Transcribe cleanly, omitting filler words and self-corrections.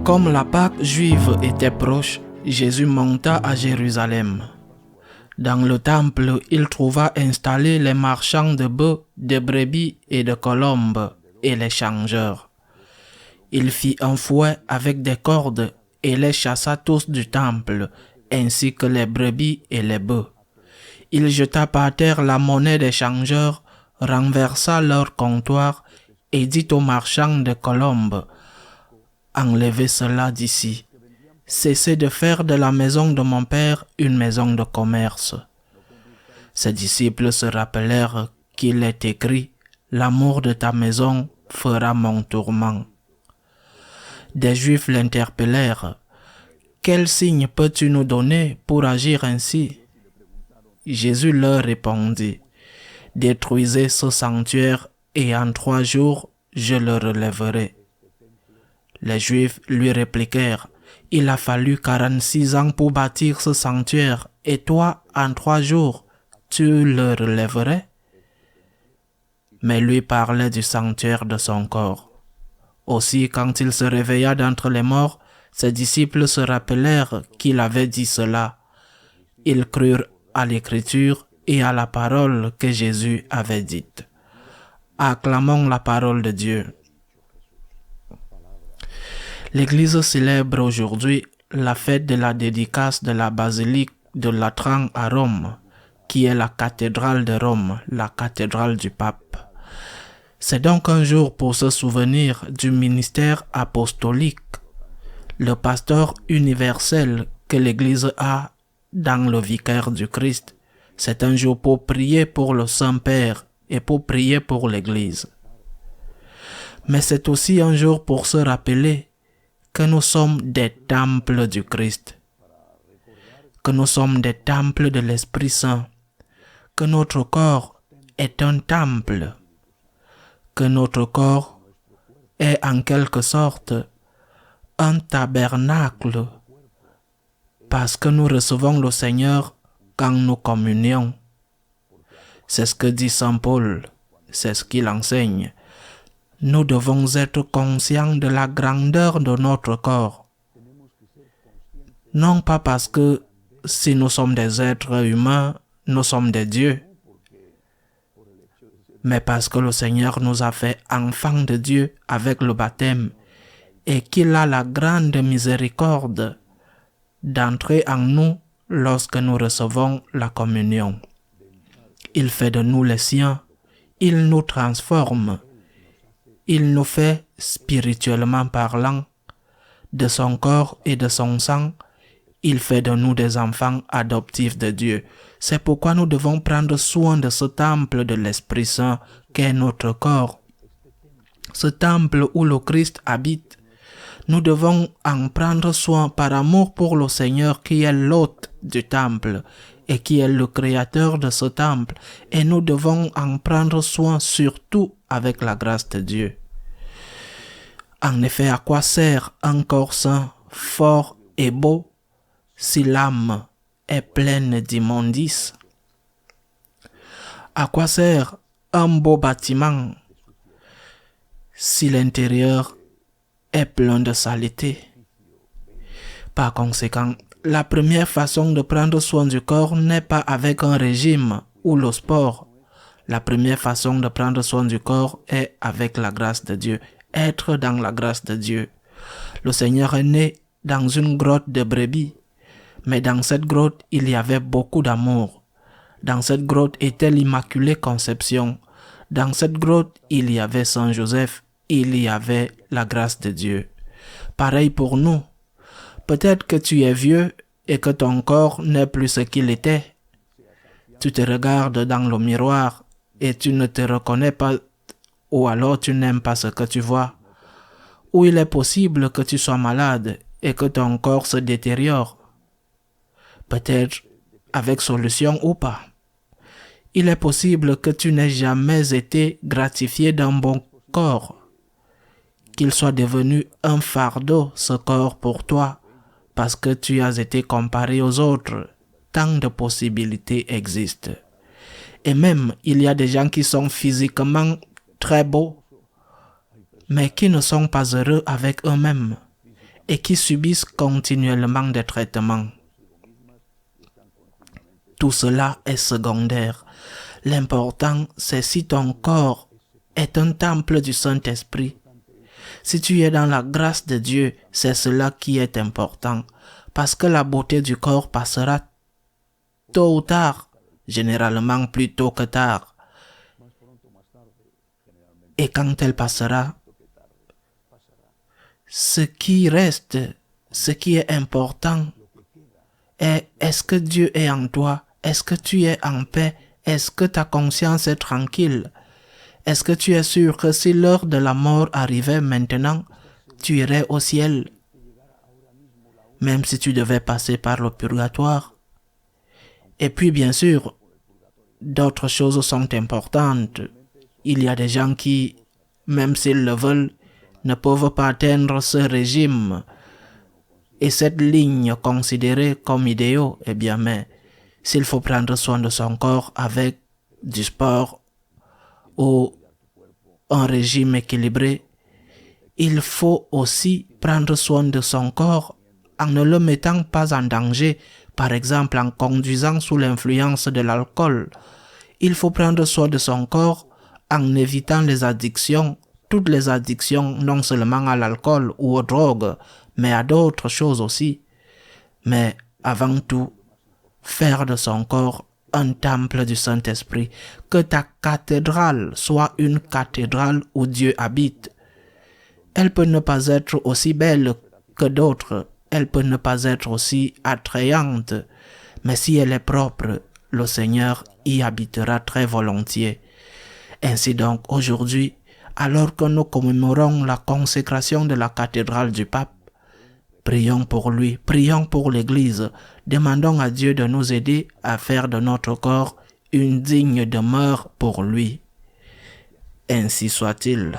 Comme la Pâque juive était proche, Jésus monta à Jérusalem. Dans le temple, il trouva installés les marchands de bœufs, de brebis et de colombes, et les changeurs. Il fit un fouet avec des cordes et les chassa tous du temple, ainsi que les brebis et les bœufs. Il jeta par terre la monnaie des changeurs, renversa leur comptoir et dit aux marchands de colombes: « Enlevez cela d'ici. Cessez de faire de la maison de mon père une maison de commerce. » Ses disciples se rappelèrent qu'il est écrit: « L'amour de ta maison fera mon tourment. » Des Juifs l'interpellèrent: « Quel signe peux-tu nous donner pour agir ainsi ?» Jésus leur répondit: « Détruisez ce sanctuaire et en 3 jours je le relèverai. » Les Juifs lui répliquèrent: « Il a fallu 46 ans pour bâtir ce sanctuaire, et toi, en 3 jours, tu le relèverais ?» Mais lui parlait du sanctuaire de son corps. Aussi, quand il se réveilla d'entre les morts, ses disciples se rappelèrent qu'il avait dit cela. Ils crurent à l'Écriture et à la parole que Jésus avait dite. Acclamons la parole de Dieu. L'Église célèbre aujourd'hui la fête de la dédicace de la basilique de Latran à Rome, qui est la cathédrale de Rome, la cathédrale du pape. C'est donc un jour pour se souvenir du ministère apostolique, le pasteur universel que l'Église a dans le vicaire du Christ. C'est un jour pour prier pour le Saint-Père et pour prier pour l'Église. Mais c'est aussi un jour pour se rappeler que nous sommes des temples du Christ, que nous sommes des temples de l'Esprit Saint, que notre corps est un temple, que notre corps est en quelque sorte un tabernacle, parce que nous recevons le Seigneur quand nous communions. C'est ce que dit Saint Paul, c'est ce qu'il enseigne. Nous devons être conscients de la grandeur de notre corps. Non pas parce que si nous sommes des êtres humains, nous sommes des dieux, mais parce que le Seigneur nous a fait enfants de Dieu avec le baptême et qu'il a la grande miséricorde d'entrer en nous lorsque nous recevons la communion. Il fait de nous les siens, il nous transforme, il nous fait, spirituellement parlant, de son corps et de son sang, il fait de nous des enfants adoptifs de Dieu. C'est pourquoi nous devons prendre soin de ce temple de l'Esprit Saint qu'est notre corps. Ce temple où le Christ habite, nous devons en prendre soin par amour pour le Seigneur qui est l'hôte du temple et qui est le créateur de ce temple. Et nous devons en prendre soin surtout avec la grâce de Dieu. En effet, à quoi sert un corps sain, fort et beau si l'âme est pleine d'immondices? À quoi sert un beau bâtiment si l'intérieur est plein de saleté? Par conséquent, la première façon de prendre soin du corps n'est pas avec un régime ou le sport. La première façon de prendre soin du corps est avec la grâce de Dieu, être dans la grâce de Dieu. Le Seigneur est né dans une grotte de brebis, mais dans cette grotte, il y avait beaucoup d'amour. Dans cette grotte était l'Immaculée Conception. Dans cette grotte, il y avait Saint Joseph, il y avait la grâce de Dieu. Pareil pour nous. Peut-être que tu es vieux et que ton corps n'est plus ce qu'il était. Tu te regardes dans le miroir et tu ne te reconnais pas, ou alors tu n'aimes pas ce que tu vois. Ou il est possible que tu sois malade et que ton corps se détériore. Peut-être avec solution ou pas. Il est possible que tu n'aies jamais été gratifié d'un bon corps, qu'il soit devenu un fardeau, ce corps pour toi, parce que tu as été comparé aux autres. Tant de possibilités existent. Et même, il y a des gens qui sont physiquement très beaux, mais qui ne sont pas heureux avec eux-mêmes. et qui subissent continuellement des traitements. Tout cela est secondaire. L'important, c'est si ton corps est un temple du Saint-Esprit. Si tu es dans la grâce de Dieu, c'est cela qui est important, parce que la beauté du corps passera tôt ou tard, généralement plus tôt que tard. Et quand elle passera, ce qui reste, ce qui est important, est-ce que Dieu est en toi? Est-ce que tu es en paix? Est-ce que ta conscience est tranquille? Est-ce que tu es sûr que si l'heure de la mort arrivait maintenant, tu irais au ciel, même si tu devais passer par le purgatoire? Et puis bien sûr, d'autres choses sont importantes. Il y a des gens qui, même s'ils le veulent, ne peuvent pas atteindre ce régime. Et cette ligne considérée comme idéaux, eh bien, mais s'il faut prendre soin de son corps avec du sport ou un régime équilibré, il faut aussi prendre soin de son corps en ne le mettant pas en danger, par exemple en conduisant sous l'influence de l'alcool. Il faut prendre soin de son corps en évitant les addictions, toutes les addictions, non seulement à l'alcool ou aux drogues, mais à d'autres choses aussi. Mais avant tout, faire de son corps un temple du Saint-Esprit, que ta cathédrale soit une cathédrale où Dieu habite. Elle peut ne pas être aussi belle que d'autres, elle peut ne pas être aussi attrayante, mais si elle est propre, le Seigneur y habitera très volontiers. Ainsi donc, aujourd'hui, alors que nous commémorons la consécration de la cathédrale du pape, prions pour lui, prions pour l'Église, demandons à Dieu de nous aider à faire de notre corps une digne demeure pour lui. Ainsi soit-il.